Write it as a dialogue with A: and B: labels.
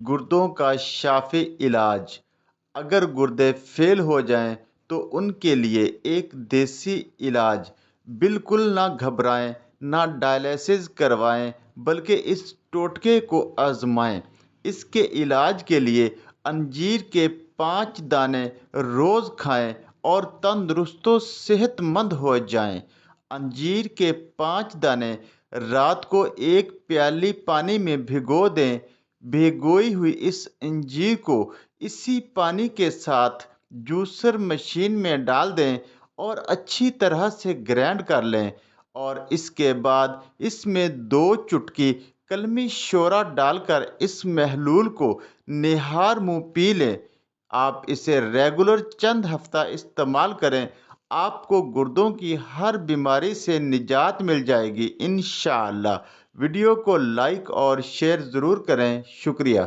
A: گردوں کا شافی علاج۔ اگر گردے فیل ہو جائیں تو ان کے لیے ایک دیسی علاج۔ بالکل نہ گھبرائیں، نہ ڈائلیسس کروائیں، بلکہ اس ٹوٹکے کو آزمائیں۔ اس کے علاج کے لیے انجیر کے 5 دانے روز کھائیں اور تندرست و صحت مند ہو جائیں۔ انجیر کے 5 دانے رات کو ایک پیالی پانی میں بھگو دیں۔ بھگوئی ہوئی اس انجیر کو اسی پانی کے ساتھ جوسر مشین میں ڈال دیں اور اچھی طرح سے گرائنڈ کر لیں، اور اس کے بعد اس میں 2 چٹکی کلمی شورا ڈال کر اس محلول کو نہار منہ پی لیں۔ آپ اسے ریگولر چند ہفتہ استعمال کریں، آپ کو گردوں کی ہر بیماری سے نجات مل جائے گی انشاءاللہ۔ ویڈیو کو لائک اور شیئر ضرور کریں۔ شکریہ۔